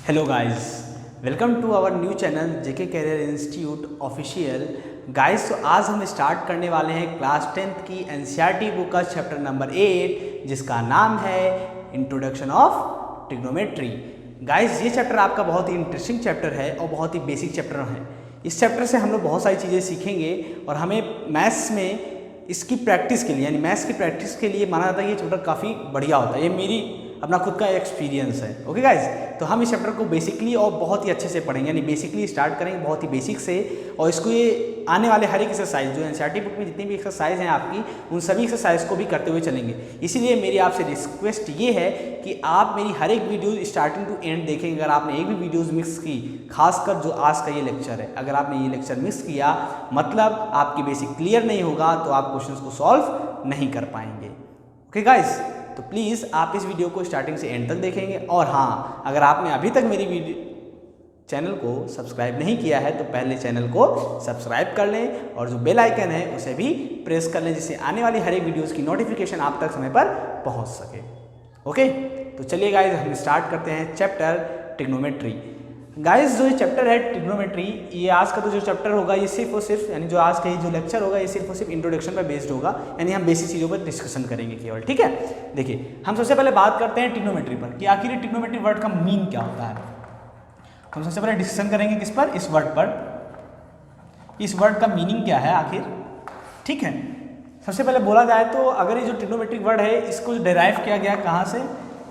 Hello guys, welcome to our new channel JK career institute official. Guys, तो आज हम start करने वाले हैं क्लास 10th की एनसीईआरटी बुक का चैप्टर नंबर 8 जिसका नाम है इंट्रोडक्शन ऑफ ट्रिग्नोमेट्री। गाइस, ये चैप्टर आपका बहुत ही इंटरेस्टिंग चैप्टर है और बहुत ही बेसिक चैप्टर है। इस चैप्टर से हम लोग बहुत सारी चीज़ें सीखेंगे और हमें मैथ्स में इसकी प्रैक्टिस के लिए यानी मैथ्स की प्रैक्टिस के लिए माना जाता है ये चैप्टर काफ़ी बढ़िया होता है। ये मेरी अपना खुद का एक्सपीरियंस है। ओके गाइज, तो हम इस चैप्टर को बेसिकली और बहुत ही अच्छे से पढ़ेंगे, यानी बेसिकली स्टार्ट करेंगे बहुत ही बेसिक से, और इसको ये आने वाले हर एक एक्सरसाइज जो एनसीईआरटी बुक में जितनी भी एक्सरसाइज हैं आपकी, उन सभी एक्सरसाइज को भी करते हुए चलेंगे। इसीलिए मेरी आपसे रिक्वेस्ट ये है कि आप मेरी हर एक वीडियो स्टार्टिंग टू एंड देखेंगे। अगर आपने एक भी वीडियोज़ मिस की, खासकर जो आज का ये लेक्चर है, अगर आपने ये लेक्चर मिस किया मतलब आपकी बेसिक क्लियर नहीं होगा, तो आप क्वेश्चंस को सॉल्व नहीं कर पाएंगे। ओके गाइज, तो प्लीज़ आप इस वीडियो को स्टार्टिंग से एंड तक देखेंगे। और हाँ, अगर आपने अभी तक मेरी वीडियो चैनल को सब्सक्राइब नहीं किया है तो पहले चैनल को सब्सक्राइब कर लें और जो बेल आइकन है उसे भी प्रेस कर लें, जिससे आने वाली हर एक वीडियोज़ की नोटिफिकेशन आप तक समय पर पहुंच सके। ओके, तो चलिए गाइज, हम स्टार्ट करते हैं चैप्टर ट्रिग्नोमेट्री। गाइस, जो ये चैप्टर है ट्रिग्नोमेट्री, ये आज का तो जो चैप्टर होगा ये सिर्फ और सिर्फ यानी जो आज का ये जो लेक्चर होगा ये सिर्फ और सिर्फ इंट्रोडक्शन पर बेस्ड होगा, यानी हम बेसिक चीज़ों पर डिस्कशन करेंगे केवल। ठीक है, देखिए हम सबसे पहले बात करते हैं ट्रिग्नोमेट्री पर कि आखिर ये ट्रिग्नोमेट्री वर्ड का मीन क्या होता है। हम सबसे पहले डिस्कशन करेंगे किस पर, इस वर्ड पर, इस वर्ड का मीनिंग क्या है आखिर। ठीक है, सबसे पहले बोला जाए तो अगर ये जो ट्रिग्नोमेट्रिक वर्ड है इसको डिराइव किया गया कहाँ से,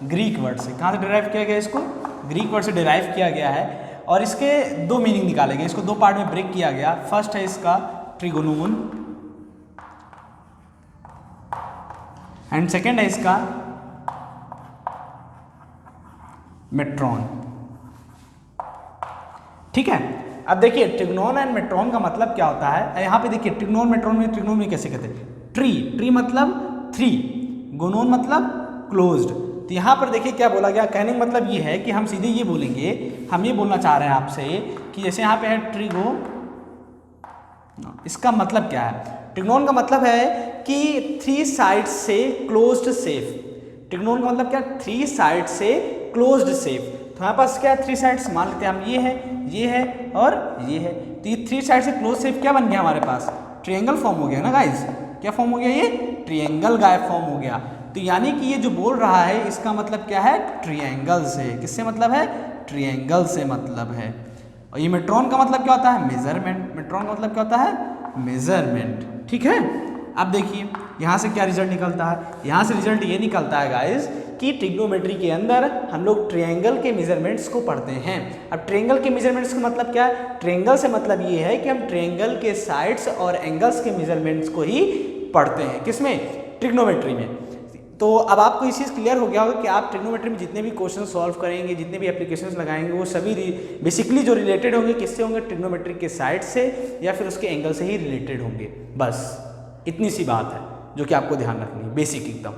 ग्रीक वर्ड से। कहाँ से डिराइव किया गया, इसको ग्रीक वर्ड से डिराइव किया गया है और इसके दो मीनिंग निकाले गए, इसको दो पार्ट में ब्रेक किया गया। फर्स्ट है इसका ट्रिगोनोन एंड सेकेंड है इसका मेट्रॉन। ठीक है, अब देखिए ट्रिग्नोन एंड मेट्रॉन का मतलब क्या होता है। यहाँ पे देखिए ट्रिग्नोन मेट्रॉन में, ट्रिग्नोन में कैसे कहते हैं, ट्री मतलब थ्री, गोनोन मतलब क्लोज्ड। तो यहाँ पर देखिए क्या बोला गया, कहने का मतलब ये है कि हम सीधे ये बोलेंगे, हम ये बोलना चाह रहे हैं आपसे कि जैसे यहाँ पे है ट्रिगो, इसका मतलब क्या है, ट्रिग्नोन का मतलब है कि थ्री साइड से क्लोज्ड सेफ। ट्रिग्नोन का मतलब क्या, थ्री साइड से क्लोज्ड सेफ। तो हमारे पास क्या है, थ्री साइड्स मान लेते हैं हम, ये है और ये है। तो ये थ्री साइड से क्लोज सेफ क्या बन गया हमारे पास, ट्रायंगल फॉर्म हो गया ना गाइस। क्या फॉर्म हो गया, ये ट्रायंगल गाय फॉर्म हो गया। तो यानी कि ये जो बोल रहा है इसका मतलब क्या है, ट्रायंगल से। किससे मतलब है, ट्रायंगल से मतलब है। और ये मेट्रॉन का मतलब क्या होता है, मेजरमेंट। मेट्रॉन का मतलब क्या होता है, मेजरमेंट। ठीक है, अब देखिए यहाँ से क्या रिजल्ट निकलता है, यहाँ से रिजल्ट ये निकलता है गाइस कि ट्रिग्नोमेट्री के अंदर हम लोग ट्रायंगल के मेजरमेंट्स को पढ़ते हैं। अब ट्रायंगल के मेजरमेंट्स का मतलब क्या है, ट्रायंगल से मतलब ये है कि हम ट्रायंगल के साइड्स और एंगल्स के मेजरमेंट्स को ही पढ़ते हैं। किसमें, ट्रिग्नोमेट्री में। तो अब आपको इस चीज़ क्लियर हो गया होगा कि आप ट्रिग्नोमेट्री में जितने भी क्वेश्चन सॉल्व करेंगे, जितने भी एप्लीकेशंस लगाएंगे, वो सभी बेसिकली जो रिलेटेड होंगे किससे होंगे, ट्रिग्नोमेट्री के साइड से या फिर उसके एंगल से ही रिलेटेड होंगे। बस इतनी सी बात है जो कि आपको ध्यान रखनी है, बेसिक एकदम।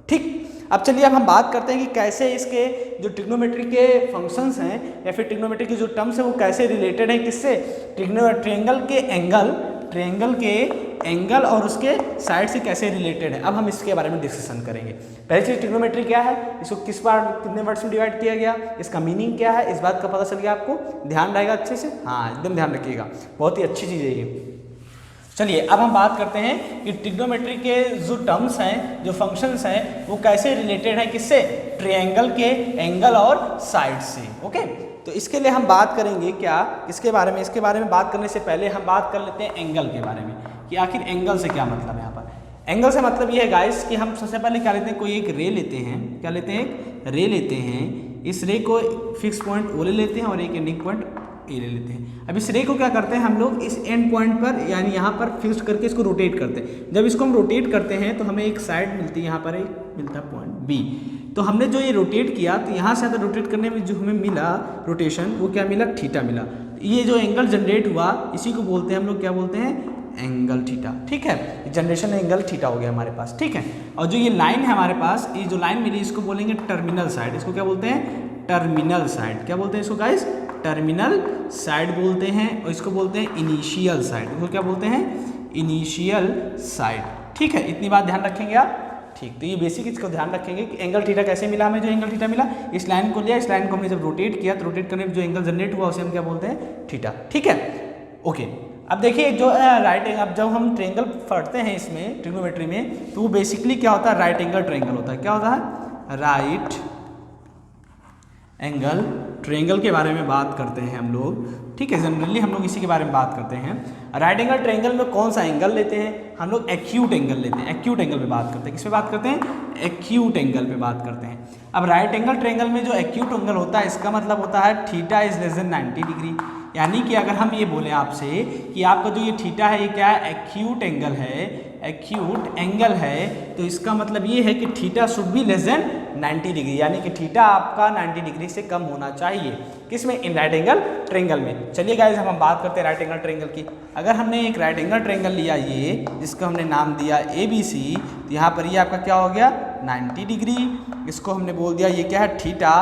ठीक, अब चलिए अब हम बात करते हैं कि कैसे इसके जो ट्रिग्नोमेट्री के फंक्शंस हैं या फिर ट्रिग्नोमेट्री के जो टर्म्स हैं वो कैसे रिलेटेड हैं किससे, ट्रायंगल के एंगल और उसके साइड से कैसे रिलेटेड है। अब हम इसके बारे में डिस्कशन करेंगे। पहली चीज ट्रिग्नोमेट्री क्या है, इसको किस बार कितने वर्ड्स में डिवाइड किया गया, इसका मीनिंग क्या है, इस बात का पता चल गया आपको, ध्यान रहेगा अच्छे से। हाँ, एकदम ध्यान रखिएगा, बहुत ही अच्छी चीज़ है ये। चलिए अब हम बात करते हैं कि ट्रिग्नोमेट्री के जो टर्म्स हैं, जो फंक्शंस हैं, वो कैसे रिलेटेड हैं किससे, ट्रायंगल के एंगल और साइड से। ओके, तो इसके लिए हम बात करेंगे क्या, इसके बारे में, इसके बारे में बात करने से पहले हम बात कर लेते हैं एंगल के बारे में कि आखिर एंगल से क्या मतलब है। यहाँ पर एंगल से मतलब ये है गाइस कि हम सबसे पहले क्या लेते हैं, कोई एक रे लेते हैं, क्या लेते हैं, एक रे लेते हैं। इस रे को फिक्स पॉइंट ओ ले लेते हैं और एक एंडिंग पॉइंट ए ले लेते हैं। अब इस रे को क्या करते हैं हम लोग, इस एंड पॉइंट पर यानी यहाँ पर फिक्स करके इसको रोटेट करते हैं। जब इसको हम रोटेट करते हैं तो हमें एक साइड मिलती है, यहाँ पर एक मिलता है पॉइंट बी। तो हमने जो ये रोटेट किया तो यहाँ से अगर रोटेट करने में जो हमें मिला रोटेशन, वो क्या मिला, थीटा मिला। ये जो एंगल जनरेट हुआ इसी को बोलते हैं हम लोग, क्या बोलते हैं, एंगल थीटा। ठीक है, जनरेशन एंगल थीटा हो गया हमारे पास। ठीक है, और जो ये लाइन है हमारे पास, ये जो लाइन मिली इसको बोलेंगे टर्मिनल साइड। इसको क्या बोलते हैं, टर्मिनल साइड। क्या बोलते हैं इसको गाइस, टर्मिनल साइड बोलते हैं। और इसको बोलते हैं इनिशियल साइड। इसको क्या बोलते हैं, इनिशियल साइड। ठीक है, इतनी बात ध्यान रखेंगे आप। ठीक, तो ये बेसिक इसको ध्यान रखेंगे कि एंगल थीटा कैसे मिला हमें, जो एंगल थीटा मिला इस लाइन को लिया, इस लाइन को हमने जब रोटेट किया तो रोटेट करने में जो एंगल जनरेट हुआ उसे हम क्या बोलते हैं, थीटा। ठीक है, ओके। अब देखिए जो राइट एंगल, अब जब हम ट्रायंगल पढ़ते हैं इसमें ट्रिग्नोमेट्री में, तो वो बेसिकली क्या होता है, राइट एंगल ट्रायंगल होता है। क्या होता है, राइट एंगल ट्रायंगल के बारे में बात करते हैं हम लोग। ठीक है, जनरली हम लोग इसी के बारे में बात करते हैं। राइट एंगल ट्रायंगल में कौन सा एंगल लेते हैं हम लोग, एक्यूट एंगल लेते हैं। एक्यूट एंगल पे बात करते हैं, किस पे बात करते हैं, एक्यूट एंगल पे बात करते हैं। अब राइट एंगल ट्रायंगल में जो एक्यूट एंगल होता है इसका मतलब होता है theta is less than 90 degree. यानी कि अगर हम ये बोलें आपसे कि आपका जो ये थीटा है ये क्या है, एक्यूट एंगल है, एक्यूट एंगल है, तो इसका मतलब ये है कि theta should be less than 90 degree, यानी कि थीटा आपका 90 डिग्री से कम होना चाहिए। किसमें, इन राइट एंगल ट्रायंगल में। चलिए गाइस हम बात करते हैं राइट एंगल ट्रायंगल की। अगर हमने एक राइट एंगल ट्रायंगल लिया ये, जिसको हमने नाम दिया ABC, तो यहाँ पर ये आपका क्या हो गया, 90 डिग्री। इसको हमने बोल दिया ये क्या है, थीटा।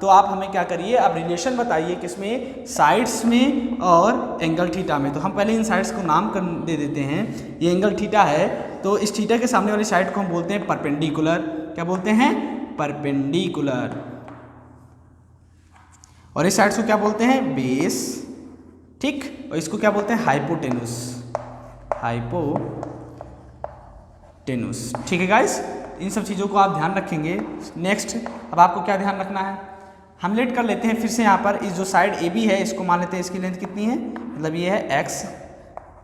तो आप हमें क्या करिए, अब रिलेशन बताइए किसमें, साइड्स में और एंगल थीटा में। तो हम पहले इन साइड्स को नाम कर दे देते हैं। ये एंगल थीटा है, तो इस थीटा के सामने वाली साइड को हम बोलते हैं परपेंडिकुलर। क्या बोलते हैं, परपेंडिकुलर। और इस साइड्स को क्या बोलते हैं, बेस। ठीक, और इसको क्या बोलते हैं, हाइपोटेनुस, हाइपोटेनुस। ठीक है गाइस, इन सब चीज़ों को आप ध्यान रखेंगे। नेक्स्ट, अब आपको क्या ध्यान रखना है, हम लेट कर लेते हैं फिर से यहाँ पर इस जो साइड AB है इसको मान लेते हैं, इसकी लेंथ कितनी है, मतलब ये है x,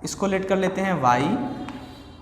इसको लेट कर लेते हैं y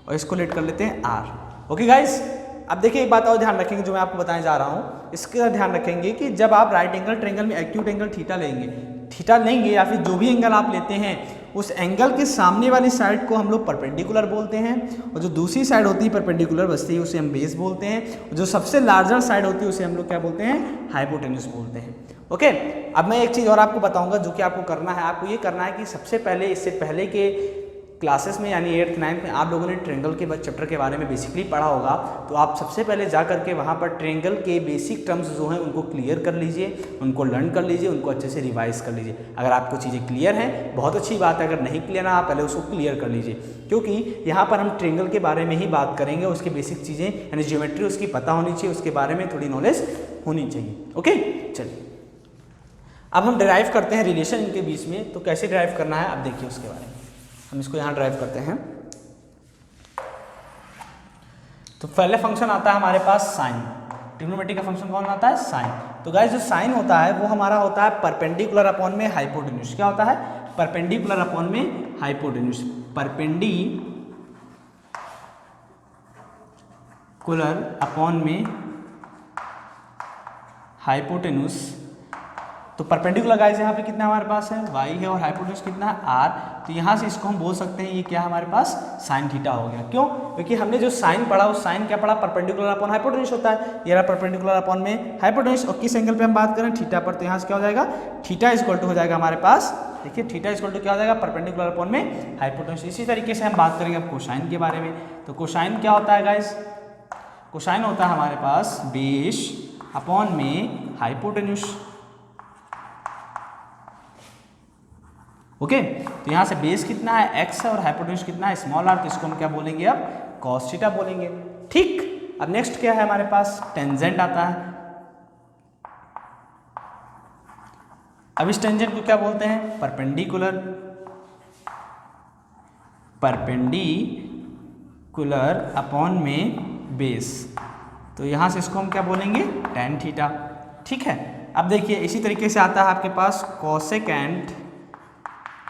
और इसको लेट कर लेते हैं r। ओके गाइस, अब देखिए एक बात और ध्यान रखेंगे जो मैं आपको बताने जा रहा हूँ, इसका ध्यान रखेंगे कि जब आप राइट एंगल ट्रायंगल में एक्यूट एंगल थीटा लेंगे या फिर जो भी एंगल आप लेते हैं, उस एंगल के सामने वाली साइड को हम लोग परपेंडिकुलर बोलते हैं, और जो दूसरी साइड होती है परपेंडिकुलर बचती है उसे हम बेस बोलते हैं, और जो सबसे लार्जर साइड होती है उसे हम लोग क्या बोलते हैं, हाइपोटेन्यूस बोलते हैं। ओके, अब मैं एक चीज़ और आपको बताऊंगा जो कि आपको करना है। आपको ये करना है कि सबसे पहले, इससे पहले के क्लासेस में यानी 8th 9th में आप लोगों ने ट्रायंगल के चैप्टर के बारे में बेसिकली पढ़ा होगा, तो आप सबसे पहले जा करके वहाँ पर ट्रायंगल के बेसिक टर्म्स जो हैं उनको क्लियर कर लीजिए, उनको लर्न कर लीजिए, उनको अच्छे से रिवाइज कर लीजिए। अगर आपको चीज़ें क्लियर हैं बहुत अच्छी बात है, अगर नहीं क्लियर है आप पहले उसको क्लियर कर लीजिए, क्योंकि यहाँ पर हम ट्रायंगल के बारे में ही बात करेंगे। उसकी बेसिक चीज़ें यानी ज्योमेट्री उसकी पता होनी चाहिए, उसके बारे में थोड़ी नॉलेज होनी चाहिए। ओके, चलिए अब हम डिराइव करते हैं रिलेशन इनके बीच में। तो कैसे डिराइव करना है अब देखिए उसके बारे में। हम इसको यहाँ ड्राइव करते हैं। तो पहले फंक्शन आता है हमारे पास साइन। ट्रिग्नोमेट्री का फंक्शन कौन आता है, साइन। तो गाइस जो साइन होता है वो हमारा होता है परपेंडिकुलर अपॉन में हाइपोटेन्यूज। क्या होता है, परपेंडिकुलर अपॉन में हाइपोटेन्यूज। परपेंडिकुलर अपॉन में हाइपोटेन्यूज। तो परपेंडिकुलर गाइस यहाँ पे कितना हमारे पास है, y है, और हाइपोटेन्यूज कितना है, r। तो यहाँ से इसको हम बोल सकते हैं ये क्या हमारे पास साइन थीटा हो गया। क्यों, क्योंकि हमने जो साइन पढ़ा उस साइन क्या पढ़ा, परपेंडिकुलर अपॉन हाइपोटेन्यूज होता है। ये रहा परपेंडिकुलर अपॉन में हाइपोटेन्यूज, और किस एंगल पे हम बात करें, थीटा पर। तो यहाँ से क्या हो जाएगा, थीटा इक्वल टू हो जाएगा हमारे पास, देखिए थीटा इक्वल टू क्या हो जाएगा, परपेंडिकुलर अपॉन में हाइपोटेन्यूज। इसी तरीके से हम बात करेंगे अब कोसाइन के बारे में। तो कोसाइन क्या होता है गाइस, कोसाइन होता है हमारे पास बेस अपॉन में हाइपोटेन्यूज। ओके, तो यहाँ से बेस कितना है x है और हाइपोटेन्यूज कितना है स्मॉल r। तो इसको हम क्या बोलेंगे अब, cos थीटा बोलेंगे। ठीक, अब नेक्स्ट क्या है हमारे पास, टेंजेंट आता है। अब इस टेंजेंट को क्या बोलते हैं, परपेंडिकुलर। परपेंडिकुलर अपॉन में बेस। तो यहाँ से इसको हम क्या बोलेंगे, tan थीटा। ठीक है, अब देखिए इसी तरीके से आता है आपके पास कोसेकेंट,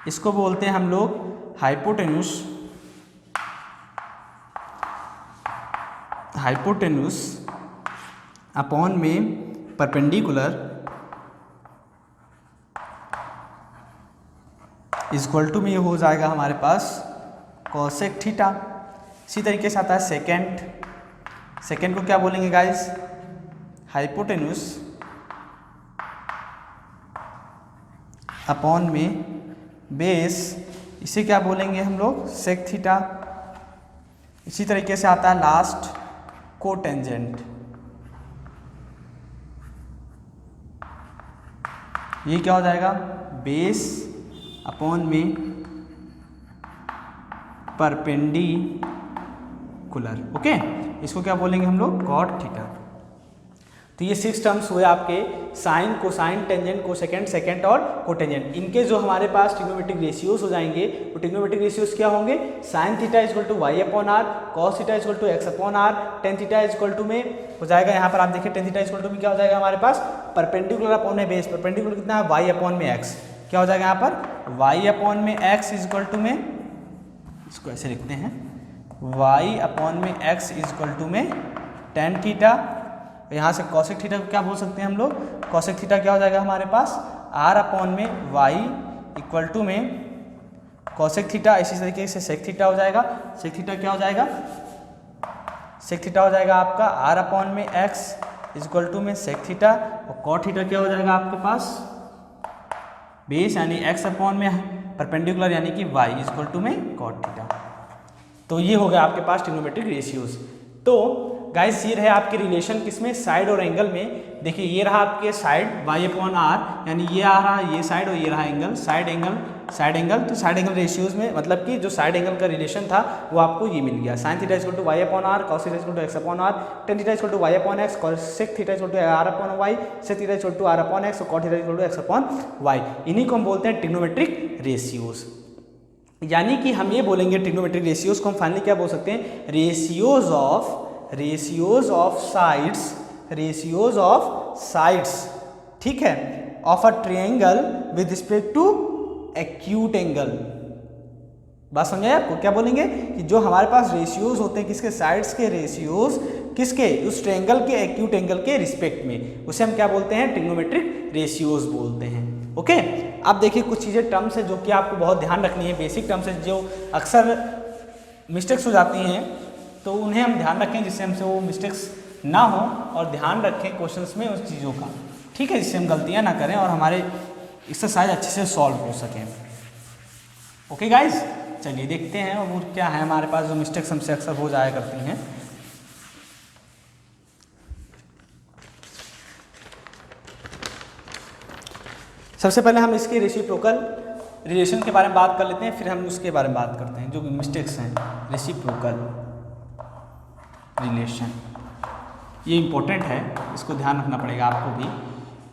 इसको बोलते हैं हम लोग हाइपोटेन्यूज। हाइपोटेन्यूज अपॉन में परपेंडिकुलर इक्वल टू में ये हो जाएगा हमारे पास कोसेक थीटा। इसी तरीके से आता है सेकेंड। सेकेंड को क्या बोलेंगे गाइस, हाइपोटेन्यूज अपॉन में बेस, इसे क्या बोलेंगे हम लोग, सेक थीटा। इसी तरीके से आता है लास्ट कोटेंजेंट। ये क्या हो जाएगा, बेस अपॉन में परपेंडिकुलर। ओके, इसको क्या बोलेंगे हम लोग, कॉट थीटा। तो ये 6 टर्म्स हुए आपके sine, cosine, tangent, cosecant, secant और कोटेंजेंट। इनके जो हमारे पास ट्रिग्नोमेट्रिक रेशियोज हो जाएंगे, वो ट्रिग्नोमेट्रिक रेशियोज क्या होंगे, sine theta equal to Y upon are, cos theta equal to x upon are, tan theta equal to में हो जाएगा, यहाँ पर आप देखिए टेन थीटा इक्वल टू में क्या हो जाएगा हमारे पास, परपेंडिकुलर अपॉन में बेस, परपेंडिकुलर कितना है, वाई अपॉन में एक्स, क्या हो जाएगा यहाँ पर, वाई अपॉन में एक्स इक्वल टू में, इसको ऐसे लिखते हैं, वाई अपॉन में एक्स इक्वल टू में टेन थीटा, यहाँ से कॉसेक थीटा को क्या बोल सकते हैं हम लोग, कॉसेक थीटा क्या हो जाएगा हमारे पास, आर अपॉन में वाई इक्वल टू में कॉसेक थीटा, इसी तरीके से सेक थीटा हो जाएगा, सेक थीटा क्या हो जाएगा, सेक थीटा हो जाएगा आपका आर अपॉन में एक्स इक्वल टू में सेक थीटा, और कॉट थीटा क्या हो जाएगा आपके पास, बेस यानी एक्स अपॉन में परपेंडिकुलर यानी कि वाई इक्वल टू में कॉट थीटा। तो ये हो गया आपके पास ट्रिग्नोमेट्रिक रेशियोज। तो गाइस ये रहे आपके रिलेशन किसमें, साइड और एंगल में। देखिए ये रहा आपके साइड वाई अपॉन आर, यानी ये आ रहा ये साइड और ये रहा angle, side angle side angle. तो साइड एंगल रेशियोज में मतलब कि जो साइड एंगल का रिलेशन था वो आपको ये मिल गया, sine theta equal to Y upon are, cos theta equal to x upon are, tan theta equal to Y upon x, sec theta equal to r upon y, sec theta equal to r upon x और cot theta equal to x upon y. इन्हीं को हम बोलते हैं trigonometric ratios. यानी कि हम ये बोलेंगे ट्रिग्नोमेट्रिक रेशियोज को हम फाइनली क्या बोल सकते हैं, रेशियोज ऑफ साइड्स, ठीक है, of a triangle with respect to acute angle. बात समझ आए आपको, क्या बोलेंगे कि जो हमारे पास रेशियोज होते हैं किसके, साइड्स के रेशियोज, किसके, उस ट्रायंगल के एक्यूट एंगल के रिस्पेक्ट में, उसे हम क्या बोलते हैं, ट्रिग्नोमेट्रिक रेशियोज बोलते हैं। ओके, अब देखिए कुछ चीज़ें टर्म्स है जो कि आपको बहुत ध्यान रखनी है, बेसिक टर्म्स है जो अक्सर मिस्टेक्स हो जाती हैं, तो उन्हें हम ध्यान रखें जिससे हमसे वो मिस्टेक्स ना हो, और ध्यान रखें क्वेश्चंस में उस चीज़ों का, ठीक है, जिससे हम गलतियां ना करें और हमारे एक्सरसाइज अच्छे से सॉल्व हो सकें। ओके गाइज, चलिए देखते हैं और वो क्या है हमारे पास जो मिस्टेक्स हमसे अक्सर हो जाया करती हैं। सबसे पहले हम इसके रेसिप्रोकल रिलेशन के बारे में बात कर लेते हैं, फिर हम उसके बारे में बात करते हैं जो मिस्टेक्स हैं। रेसिप्रोकल रिलेशन ये इंपॉर्टेंट है, इसको ध्यान रखना पड़ेगा आपको भी।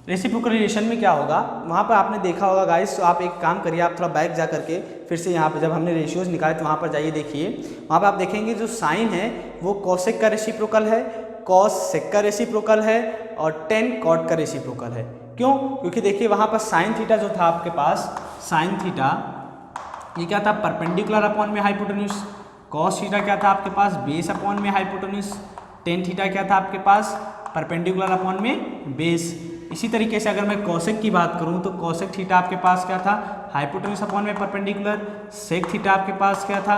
रेसिप्रोकल रिलेशन में क्या होगा, वहाँ पर आपने देखा होगा गाइस, तो आप एक काम करिए, आप थोड़ा बैक जा करके फिर से यहाँ पर जब हमने रेशियोज निकाले तो वहाँ पर जाइए, देखिए वहाँ पर आप देखेंगे जो साइन है वो कॉसेक का रेसिप्रोकल है, कॉस सेक का रेसिप्रोकल है और टेन कॉट का रेसिप्रोकल है। क्यों? क्योंकि देखिए वहाँ पर साइन थीटा जो था आपके पास, साइन थीटा ये क्या था, परपेंडिकुलर अपॉन में हाइपोटेन्यूज, कॉस थीटा क्या था आपके पास, बेस अपॉन में हाइपोटेन्यूज, टेन थीटा क्या था आपके पास, परपेंडिकुलर अपॉन में बेस। इसी तरीके से अगर मैं कॉसेक की बात करूं तो कॉसेक थीटा आपके पास क्या था, हाइपोटेन्यूज अपॉन में परपेंडिकुलर, सेक थीटा आपके पास क्या था,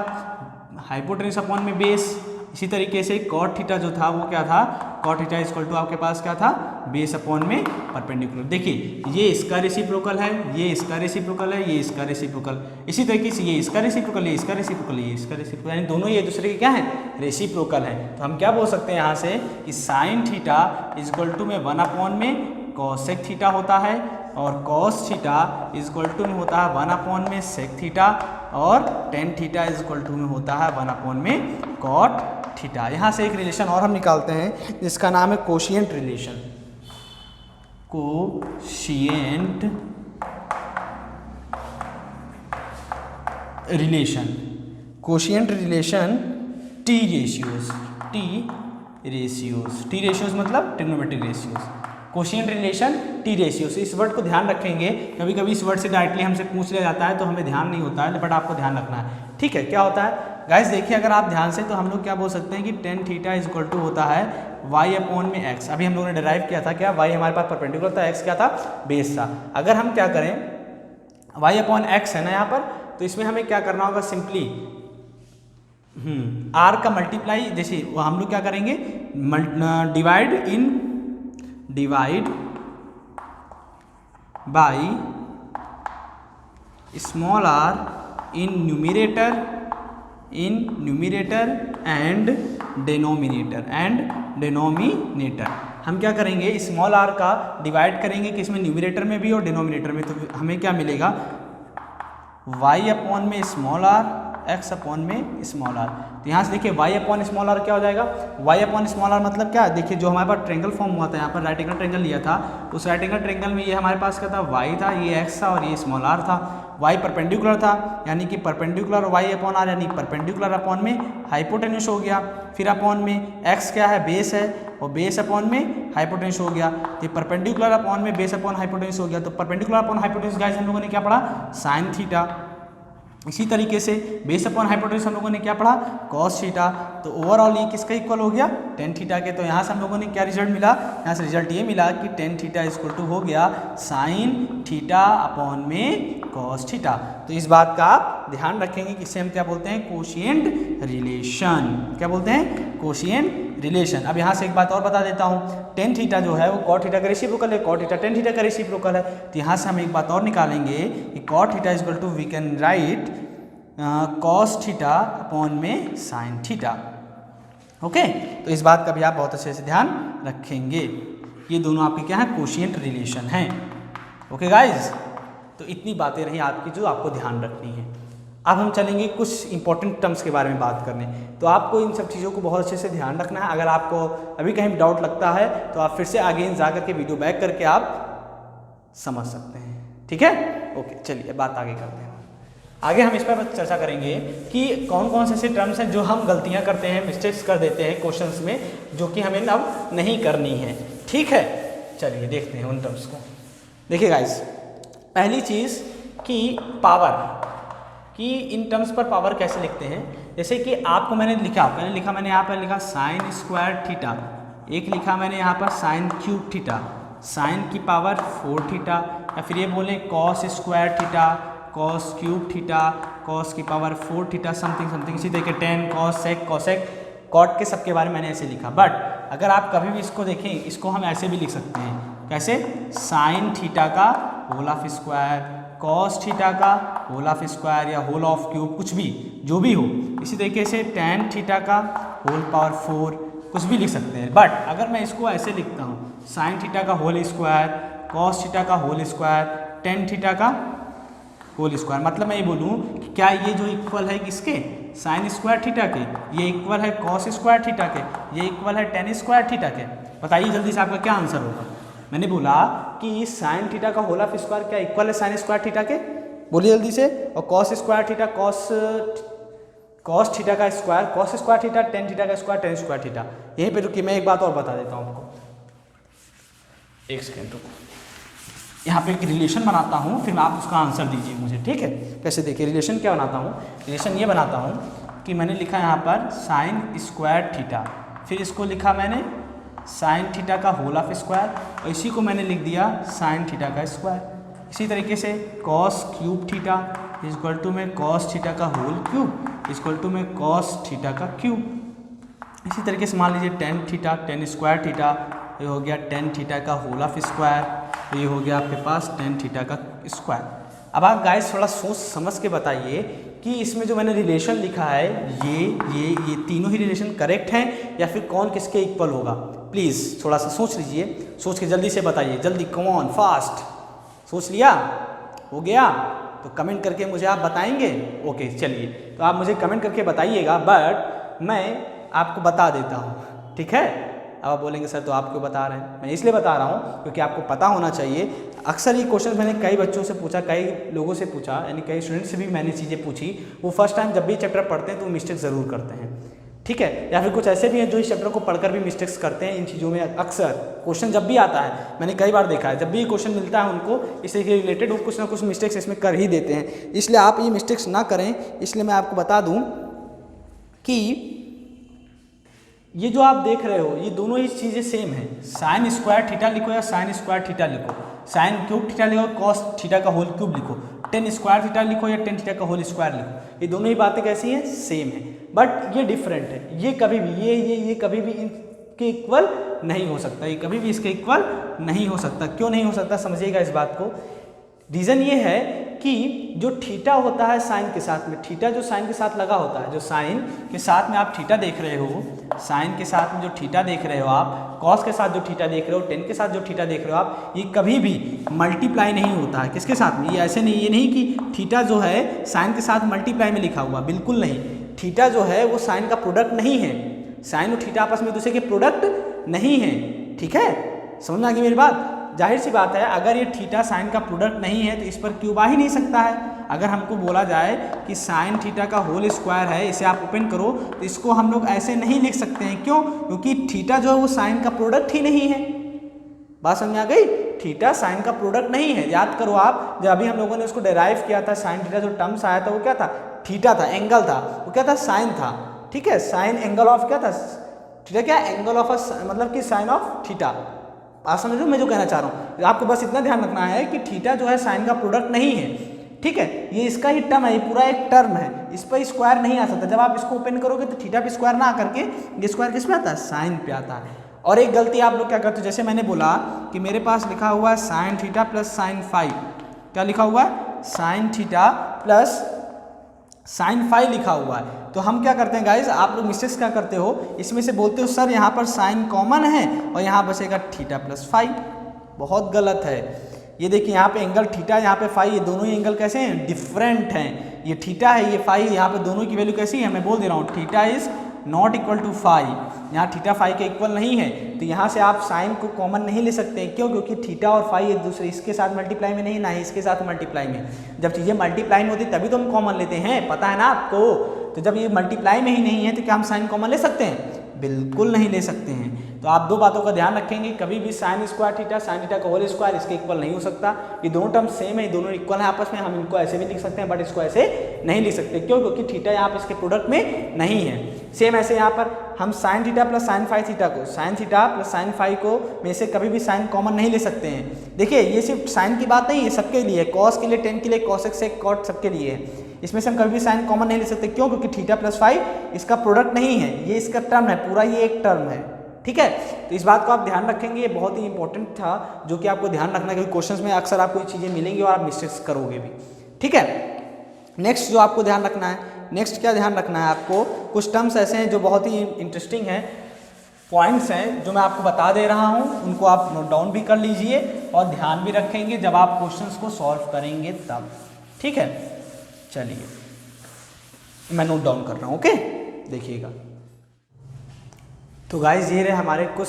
हाइपोटेन्यूज अपॉन में बेस। इसी तरीके से कॉट थीटा जो था वो क्या था, कॉट थीटा इक्वल टू आपके पास क्या था, बेस अपॉन में परपेंडिकुलर। देखिए ये इसका रेसिप्रोकल है, ये इसका रेसिप्रोकल है, ये इसका रेसिप्रोकल, इसी तरीके से ये इसका रेसिप्रोकल, ये इसका रेसिप्रोकल, ये इसका रेसिप्रोकल, यानी दोनों ये दूसरे के क्या है, रेसिप्रोकल है। तो हम क्या बोल सकते हैं यहाँ से कि साइन थीटा इक्वल टू में 1 अपॉन में कॉसेक थीटा होता है और कॉस थीटा इक्वल टू में होता है 1 अपॉन में सेक थीटा और टेन थीटा इक्वल टू में होता है 1 अपॉन में कॉट थीटा। यहाँ से एक रिलेशन और हम निकालते हैं जिसका नाम है quotient relation. Quotient relation, quotient relation t ratios, t ratios मतलब trigonometric ratios. Quotient relation t ratios, इस वर्ड को ध्यान रखेंगे, कभी कभी इस वर्ड से डायरेक्टली हमसे पूछ लिया जाता है तो हमें ध्यान नहीं होता है, बट आपको ध्यान रखना है, ठीक है। क्या होता है गाइस, देखिए अगर आप ध्यान से, तो हम लोग क्या बोल सकते हैं कि टेन थीटा इक्वल टू होता है वाई अपॉन में एक्स। अभी हम लोगों ने डिराइव किया था क्या, वाई हमारे पास परपेंडिकुलर था, एक्स क्या था, बेस था। अगर हम क्या करें, वाई अपॉन एक्स है ना यहाँ पर, तो इसमें हमें क्या करना होगा, सिंपली आर का मल्टीप्लाई, जैसे हम लोग क्या करेंगे, divide by small R in numerator and denominator. हम क्या करेंगे, स्मॉल आर का डिवाइड करेंगे किसमें, न्यूमिरेटर में भी और डिनोमिनेटर में। तो हमें क्या मिलेगा, वाई अपॉन में स्मॉल आर एक्स अपॉन में स्मॉल आर। तो यहाँ से देखिए वाई अपॉन स्मॉल आर क्या हो जाएगा, वाई अपॉन स्मॉल आर मतलब क्या, देखिए जो हमारे पास ट्रेंगल फॉर्म हुआ था, यहाँ पर राइट एंगल ट्रेंगल लिया था, उस राइट एंगल ट्रेंगल में ये हमारे पास क्या था, वाई था, ये एक्स था और ये स्मॉल आर था। वाई परपेंडिकुलर था यानी कि परपेंडिकुलर वाई अपॉन आर यानी परपेंडिकुलर अपॉन में हाइपोटेन्यूस हो गया। फिर अपॉन में एक्स क्या है, बेस है, और बेस अपॉन में हाइपोटेन्यूस हो गया। ये परपेंडिकुलर अपॉन में बेस अपॉन हाइपोटेन्यूस हो गया। तो परपेंडिकुलर अपॉन हाइपोटेन्यूस गाइस हम लोगों ने क्या पढ़ा, साइन थीटा। इसी तरीके से बेस अपॉन हाइपोटेन्यूस हम लोगों ने क्या पढ़ा, कॉस थीटा। तो ओवरऑल ये किसका इक्वल हो गया, टेन थीटा के। तो यहाँ से हम लोगों ने क्या रिजल्ट मिला, यहाँ से रिजल्ट ये मिला कि टेन थीटा इक्वल टू हो गया साइन थीटा अपॉन में कॉस थीटा। तो इस बात का आप ध्यान रखेंगे कि इसे हम क्या बोलते हैं, कोशिएंट रिलेशन। क्या बोलते हैं, कोशिएंट रिलेशन। अब यहाँ से एक बात और बता देता हूँ, टेन थीटा जो है वो कॉट थीटा का रेसिप्रोकल है, कॉट थीटा टेन थीटा का रेसिप्रोकल है। तो यहाँ से हम एक बात और निकालेंगे कि cot theta equal to we can write cos theta upon में साइन थीटा। ओके, तो इस बात का भी आप बहुत अच्छे से ध्यान रखेंगे। ये दोनों आपके क्या हैं, कोशिएंट रिलेशन हैं। ओके गाइज, तो इतनी बातें रही आपकी जो आपको ध्यान रखनी है। अब हम चलेंगे कुछ इंपॉर्टेंट टर्म्स के बारे में बात करने। तो आपको इन सब चीज़ों को बहुत अच्छे से ध्यान रखना है। अगर आपको अभी कहीं डाउट लगता है तो आप फिर से आगे जा करके वीडियो बैक करके आप समझ सकते हैं। ठीक है, ओके, चलिए बात आगे करते हैं। आगे हम इस पर चर्चा करेंगे कि कौन कौन से ऐसे टर्म्स हैं जो हम गलतियां करते हैं, मिस्टेक्स कर देते हैं क्वेश्चंस में, जो कि हमें अब नहीं करनी है। ठीक है, चलिए देखते हैं उन टर्म्स को। देखिए गाइस, पहली चीज़ कि पावर, कि इन टर्म्स पर पावर कैसे लिखते हैं। जैसे कि आपको मैंने यहाँ पर लिखा साइन स्क्वायर थीटा, एक लिखा मैंने यहाँ पर साइन क्यूब थीटा, साइन की पावर 4 थीटा, या फिर ये बोले cos square theta, cos cube theta, cos की पावर 4 थीटा, समथिंग समथिंग। इसी तरीके tan cos sec cosec cot के सबके बारे में मैंने ऐसे लिखा। बट अगर आप कभी भी इसको देखें, इसको हम ऐसे भी लिख सकते हैं, कैसे, साइन थीटा का whole of square, cos theta का होल ऑफ स्क्वायर या होल ऑफ क्यूब, कुछ भी जो भी हो। इसी तरीके से टेन थीटा का होल पावर 4, कुछ भी लिख सकते हैं। बट अगर मैं इसको ऐसे लिखता हूँ, साइन थीटा का होल स्क्वायर, कॉस थीटा का होल स्क्वायर, टेन थीटा का होल स्क्वायर, मतलब मैं ये बोलूँ कि क्या ये जो इक्वल है किसके, साइन स्क्वायर थीटा के, ये इक्वल है कॉस स्क्वायर थीटा के, ये इक्वल है टेन स्क्वायर थीटा के। बताइए जल्दी से आपका क्या आंसर होगा। मैंने बोला कि साइन थीटा का होल ऑफ स्क्वायर क्या इक्वल है साइन स्क्वायर थीटा के, बोलिए जल्दी से। और cos square theta, cos theta का square, cos square theta, tan theta का स्क्वायर, टेन स्क्वायर थीटा। यहीं पे रुकिए, मैं एक बात और बता देता हूँ आपको, एक सेकेंड रुको। यहाँ पे एक रिलेशन बनाता हूँ, फिर आप उसका आंसर दीजिए मुझे, ठीक है। कैसे, देखिए रिलेशन क्या बनाता हूँ, रिलेशन ये बनाता हूँ कि मैंने लिखा यहाँ पर साइन स्क्वायर थीटा, फिर इसको लिखा मैंने साइन थीटा का होल ऑफ स्क्वायर, और इसी को मैंने लिख दिया साइन थीटा का स्क्वायर। इसी तरीके से cos cube theta equal to में कॉस थीटा का होल क्यूब इक्वल टू में कॉस थीटा का क्यूब। इसी तरीके से मान लीजिए tan theta, tan square theta, ये हो गया टेन थीटा का होल ऑफ स्क्वायर, तो ये हो गया आपके पास टेन थीटा का स्क्वायर। अब आप गाइस थोड़ा सोच समझ के बताइए कि इसमें जो मैंने रिलेशन लिखा है, ये तीनों ही रिलेशन करेक्ट हैं या फिर कौन किसके इक्वल होगा। प्लीज़ थोड़ा सा सोच लीजिए, सोच के जल्दी से बताइए, जल्दी, कम ऑन फास्ट। सोच लिया, हो गया, तो कमेंट करके मुझे आप बताएंगे। ओके, चलिए, तो आप मुझे कमेंट करके बताइएगा, बट मैं आपको बता देता हूँ, ठीक है। अब आप बोलेंगे सर तो आप क्यों बता रहे हैं, मैं इसलिए बता रहा हूँ क्योंकि आपको पता होना चाहिए। अक्सर ये क्वेश्चन मैंने कई बच्चों से पूछा, कई लोगों से पूछा, यानी कई स्टूडेंट से भी मैंने चीज़ें पूछी। वो फर्स्ट टाइम जब भी चैप्टर पढ़ते हैं तो मिस्टेक ज़रूर करते हैं, ठीक है। या फिर कुछ ऐसे भी हैं जो इस चैप्टर को पढ़कर भी मिस्टेक्स करते हैं इन चीज़ों में। अक्सर क्वेश्चन जब भी आता है, मैंने कई बार देखा है, जब भी क्वेश्चन मिलता है उनको इससे रिलेटेड वो कुछ ना कुछ मिस्टेक्स इसमें कर ही देते हैं। इसलिए आप ये मिस्टेक्स ना करें, इसलिए मैं आपको बता दूँ कि ये जो आप देख रहे हो, ये दोनों ही चीज़ें सेम है। साइन स्क्वायर थीटा लिखो या साइन स्क्वायर थीटा लिखो, साइन क्यूब थीटा लिखो, कॉस थीटा का होल क्यूब लिखो, टेन स्क्वायर थीटा लिखो या टेन थीटा का होल स्क्वायर लिखो, ये दोनों ही बातें कैसी हैं, सेम है। बट ये डिफरेंट है, ये कभी भी ये कभी भी इनके इक्वल नहीं हो सकता, ये कभी भी इसके इक्वल नहीं हो सकता। क्यों नहीं हो सकता, समझिएगा इस बात को। रीज़न ये है कि जो थीटा होता है साइन के साथ में, थीटा जो साइन के साथ लगा होता है, जो साइन के साथ में आप थीटा देख रहे हो, साइन के साथ में जो थीटा देख रहे हो आप, कॉस के साथ जो थीटा देख रहे हो, टेन के साथ जो थीटा देख रहे हो आप, ये कभी भी मल्टीप्लाई नहीं होता है किसके साथ में, ये ऐसे नहीं, ये नहीं कि थीटा जो है साइन के साथ मल्टीप्लाई में लिखा हुआ, बिल्कुल नहीं। थीटा जो है वो साइन का प्रोडक्ट नहीं है, साइन और थीटा आपस में दूसरे के प्रोडक्ट नहीं है, ठीक है, समझ में आ गई मेरी बात। जाहिर सी बात है अगर ये थीटा साइन का प्रोडक्ट नहीं है तो इस पर क्यूब आ ही नहीं सकता है। अगर हमको बोला जाए कि साइन थीटा का होल स्क्वायर है, इसे आप ओपन करो तो इसको हम लोग ऐसे नहीं लिख सकते हैं, क्यों? क्योंकि थीटा जो है वो साइन का प्रोडक्ट ही नहीं है। बात समझ में आ गई? थीटा साइन का प्रोडक्ट नहीं है। याद करो आप, जब अभी हम लोगों ने उसको डेराइव किया था, साइन थीटा जो टर्म्स आया था वो क्या था? थीटा था, एंगल था, वो क्या था? साइन था, ठीक है। साइन एंगल ऑफ क्या था? थीटा क्या? एंगल ऑफ मतलब कि साइन ऑफ थीटा। आप समझ रहे हो मैं जो कहना चाह रहा हूँ? आपको बस इतना ध्यान रखना है कि थीटा जो है साइन का प्रोडक्ट नहीं है, ठीक है। ये इसका ही टर्म है, ये पूरा एक टर्म है, इस पर स्क्वायर नहीं आ सकता। जब आप इसको ओपन करोगे तो थीटा पे स्क्वायर ना आकर के ये स्क्वायर किस पे आता है? साइन पे आता है। और एक गलती आप लोग क्या करते हो, जैसे मैंने बोला कि मेरे पास लिखा हुआ है sine theta plus sine five, क्या लिखा हुआ है? Sine theta plus sine five लिखा हुआ है। तो हम क्या करते हैं गाइज, आप लोग मिस्टेक्स क्या करते हो, इसमें से बोलते हो सर यहाँ पर साइन कॉमन है और यहाँ बचेगा थीटा प्लस फाइव। बहुत गलत है। ये देखिए यहाँ पे एंगल थीटा, यहाँ पे फाइव, ये दोनों ही एंगल कैसे हैं? डिफरेंट हैं। ये थीटा है, ये फाइव, यहाँ पे दोनों की वैल्यू कैसी है? मैं बोल दे रहा हूँ, theta is not equal to five. यहाँ थीटा फाइव के इक्वल नहीं है, तो यहाँ से आप साइन को कॉमन नहीं ले सकते। क्यों? क्योंकि थीटा और फाइव एक दूसरे इसके साथ मल्टीप्लाई में नहीं, ना ही इसके साथ मल्टीप्लाई में। जब चीज़ें मल्टीप्लाई में होती तभी तो हम कॉमन लेते हैं, पता है ना आपको। तो जब ये मल्टीप्लाई में ही नहीं है तो क्या हम साइन कॉमन ले सकते हैं? बिल्कुल नहीं ले सकते हैं। तो आप दो बातों का ध्यान रखेंगे, कभी भी sign square theta, sign theta का होल स्क्वायर इसके इक्वल नहीं हो सकता। ये दोनों टर्म सेम है, दोनों इक्वल है आपस में। हम इनको ऐसे भी लिख सकते हैं बट इसको ऐसे नहीं लिख सकते। क्यों? क्योंकि थीटा यहाँ पर इसके प्रोडक्ट में नहीं है। सेम ऐसे यहाँ पर हम sine theta plus sine five theta को, sine theta plus sine five को में से कभी भी साइन कॉमन नहीं ले सकते हैं। देखिए ये सिर्फ साइन की बात नहीं है, सबके लिए, कॉस के लिए, टेन के लिए, कॉसेक से कॉट, सबके लिए है। इसमें से हम कभी भी साइन कॉमन नहीं ले सकते। क्यों? क्योंकि थीटा प्लस फाइव इसका प्रोडक्ट नहीं है, ये इसका टर्म है पूरा, ये एक टर्म है, ठीक है। तो इस बात को आप ध्यान रखेंगे, ये बहुत ही इंपॉर्टेंट था जो कि आपको ध्यान रखना है, क्योंकि क्वेश्चंस में अक्सर आपको ये चीज़ें मिलेंगी और आप मिस्टेक्स करोगे भी, ठीक है। नेक्स्ट जो आपको ध्यान रखना है, नेक्स्ट क्या ध्यान रखना है आपको, कुछ टर्म्स ऐसे हैं जो बहुत ही इंटरेस्टिंग हैं, पॉइंट्स हैं जो मैं आपको बता दे रहा हूँ, उनको आप नोट डाउन भी कर लीजिए और ध्यान भी रखेंगे जब आप क्वेश्चंस को सॉल्व करेंगे तब, ठीक है। चलिए मैं नोट डाउन कर रहा हूँ, ओके, देखिएगा। तो गाइज ये रहे हमारे कुछ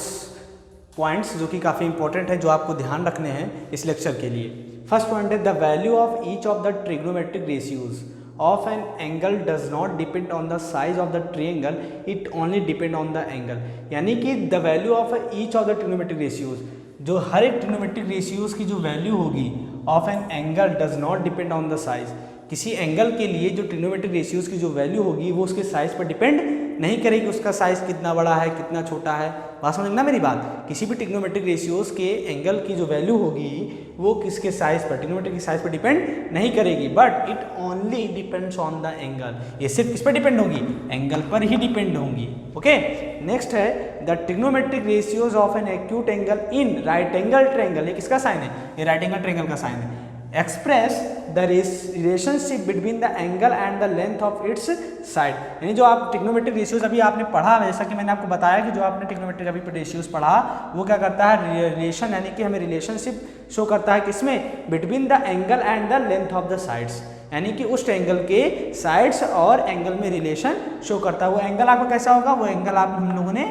पॉइंट्स जो कि काफ़ी इंपॉर्टेंट है, जो आपको ध्यान रखने हैं इस लेक्चर के लिए। फर्स्ट पॉइंट है the value of each of the trigonometric ratios of an angle does not depend on the size of the triangle, it only depend on the angle। यानी कि the value of each of the trigonometric ratios, जो हर एक trigonometric ratios की जो value होगी of an angle does not depend on the size. किसी angle के लिए जो ट्रिग्नोमेट्रिक रेशियोज की जो वैल्यू होगी वो उसके साइज पर डिपेंड नहीं करेगी, उसका साइज कितना बड़ा है कितना छोटा है। बात समझना मेरी बात। किसी भी ट्रिग्नोमेट्रिक रेशियोज के एंगल की जो वैल्यू होगी वो किसके साइज पर, ट्रिग्नोमेट्रिक के साइज पर डिपेंड नहीं करेगी, but it only depends on the angle. ये सिर्फ किस पर डिपेंड होगी? एंगल पर ही डिपेंड होंगी, ओके। नेक्स्ट है the trigonometric ratios of an acute angle in right angle triangle. ये किसका साइन है? ये राइट एंगल ट्रायंगल का साइन है। Express the relationship between the angle and the length of its side. यानी जो आप ट्रिग्नोमेट्रिक रेशियोज अभी आपने पढ़ा, जैसा कि मैंने आपको बताया कि जो आपने ट्रिग्नोमेट्रिक अभी रेशियोज पढ़ा वो क्या करता है? रिलेशन, यानी कि हमें रिलेशनशिप शो करता है किसमें? Between the angle and the length of the sides. यानी कि उस एंगल के साइड्स और एंगल में रिलेशन शो करता है। वो एंगल आपका कैसा होगा? वो एंगल आप हम लोगों ने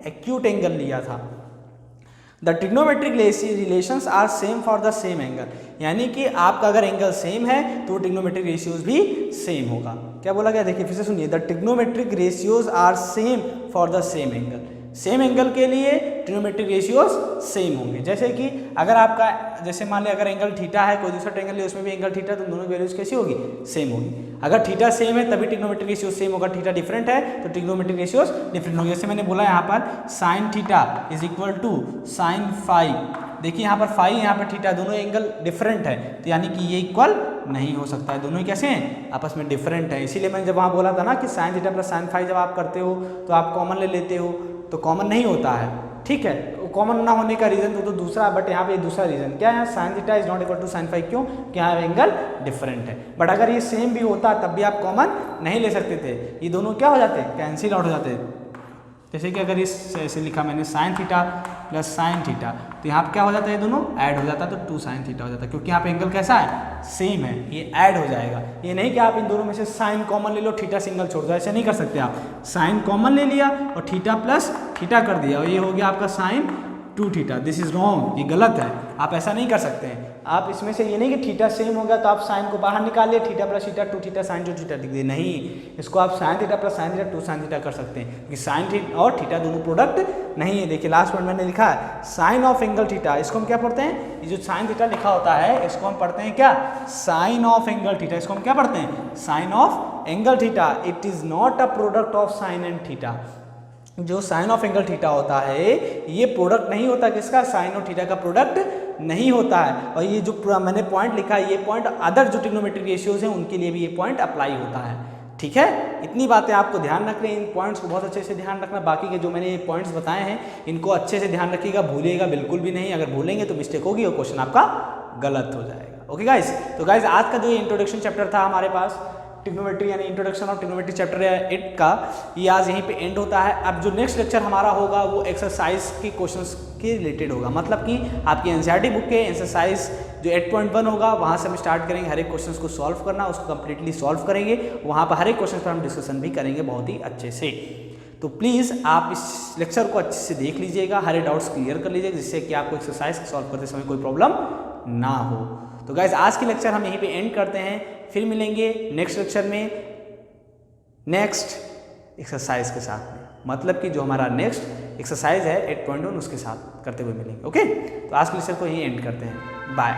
एक्यूट एंगल लिया था। The trigonometric relations are same for the same angle. यानी कि आपका अगर एंगल सेम है तो ट्रिग्नोमेट्रिक रेशियोज भी सेम होगा। क्या बोला गया? देखिए फिर से सुनिए, the trigonometric ratios are same for the same angle. Same angle के लिए ट्रिग्नोमेट्रिक रेशियोज सेम होंगे। जैसे कि अगर आपका, जैसे मान लिया अगर एंगल थीटा है, कोई दूसरा ट्रायंगल है उसमें भी एंगल थीटा, तो दोनों वैल्यूज कैसी होगी? सेम होगी। अगर थीटा सेम है तभी ट्रिग्नोमेट्रिक रेशियोज सेम होगा, थीटा डिफरेंट है तो ट्रिग्नोमेट्रिक रेशियोज डिफरेंट होंगे। जैसे मैंने बोला यहाँ पर sine theta is equal to sine five. देखिए यहाँ पर फाइव, यहाँ पर थीटा, दोनों एंगल डिफरेंट है, तो यानी कि ये इक्वल नहीं हो सकता है। दोनों ही कैसे हैं? आपस में डिफरेंट है। इसीलिए मैंने जब वहाँ बोला था ना कि sine theta plus sine five जब आप करते हो तो आप कॉमन ले लेते हो, तो कॉमन नहीं होता है, ठीक है। कॉमन ना होने का रीजन तो दूसरा, बट यहाँ पे दूसरा रीजन क्या है, sine theta is not equal to sine five, क्यों कि यहाँ एंगल डिफरेंट है। बट अगर ये सेम भी होता तब भी आप कॉमन नहीं ले सकते थे, ये दोनों क्या हो जाते, कैंसिल आउट हो जाते। जैसे कि अगर इस ऐसे लिखा मैंने sign theta plus sine theta, तो यहाँ पे क्या हो जाता है, ये दोनों ऐड हो जाता है, तो 2 साइन थीटा हो जाता है, क्योंकि यहाँ पे एंगल कैसा है, सेम है, ये ऐड हो जाएगा। ये नहीं कि आप इन दोनों में से साइन कॉमन ले लो, थीटा सिंगल छोड़ दो, ऐसे नहीं कर सकते आप। साइन कॉमन ले लिया और थीटा प्लस थीटा कर दिया और ये हो गया आपका sine 2 theta. This is wrong, ये गलत है, आप ऐसा नहीं कर सकते हैं। आप इसमें से ये नहीं कि थीटा सेम हो गया तो आप साइन को बाहर निकाल लिए, theta plus theta 2 theta sine 2 theta लिख दिए, नहीं, इसको आप sign theta plus sine theta 2 sine theta कर सकते हैं, क्योंकि साइन थीटा और थीटा दोनों प्रोडक्ट नहीं है। देखिए लास्ट में मैंने लिखा है साइन ऑफ एंगल थीटा, इसको हम क्या पढ़ते हैं, ये जो साइन थीटा लिखा होता है इसको हम पढ़ते हैं क्या, साइन ऑफ एंगल थीटा, इसको हम क्या पढ़ते हैं, sine of angle theta. It is not a product of sine and theta. जो साइन ऑफ एंगल थीटा होता है ये प्रोडक्ट नहीं होता, किसका, साइन और थीटा का प्रोडक्ट नहीं होता है। और ये जो मैंने पॉइंट लिखा है, ये पॉइंट अदर जो ट्रिग्नोमेट्रिक रेशियोज हैं उनके लिए भी ये पॉइंट अप्लाई होता है। ठीक है, इतनी बातें आपको ध्यान रखनी है, इन पॉइंट्स को बहुत अच्छे से ध्यान रखना। बाकी के जो मैंने ये पॉइंट्स बताए हैं इनको अच्छे से ध्यान रखिएगा, भूलिएगा बिल्कुल भी नहीं, अगर भूलेंगे तो मिस्टेक होगी और क्वेश्चन आपका गलत हो जाएगा। ओके गाइस, तो गाइस आज का जो ये इंट्रोडक्शन चैप्टर था हमारे पास ट्रिग्नोमेट्री यानी इंट्रोडक्शन ऑफ ट्रिग्नोमेट्री चैप्टर 8 का, ये आज यहीं पे एंड होता है। अब जो नेक्स्ट लेक्चर हमारा होगा वो एक्सरसाइज के क्वेश्चंस के रिलेटेड होगा, मतलब कि आपकी एनसीईआरटी बुक के एक्सरसाइज जो 8.1 होगा वहाँ से हम स्टार्ट करेंगे हर एक क्वेश्चन को सॉल्व करना, उसको कंप्लीटली सॉल्व करेंगे, वहाँ पर हर एक क्वेश्चन पर हम डिस्कशन भी करेंगे बहुत ही अच्छे से। तो प्लीज़ आप इस लेक्चर को अच्छे से देख लीजिएगा, हर एक डाउट्स क्लियर कर लीजिएगा, जिससे कि आपको एक्सरसाइज सॉल्व करते समय कोई प्रॉब्लम ना हो। तो गाइज आज की लेक्चर हम यहीं पे एंड करते हैं, फिर मिलेंगे नेक्स्ट लेक्चर में नेक्स्ट एक्सरसाइज के साथ में, मतलब कि जो हमारा नेक्स्ट एक्सरसाइज है 8.1 उसके साथ करते हुए मिलेंगे। ओके, तो आज के लेक्चर को यहीं एंड करते हैं, बाय।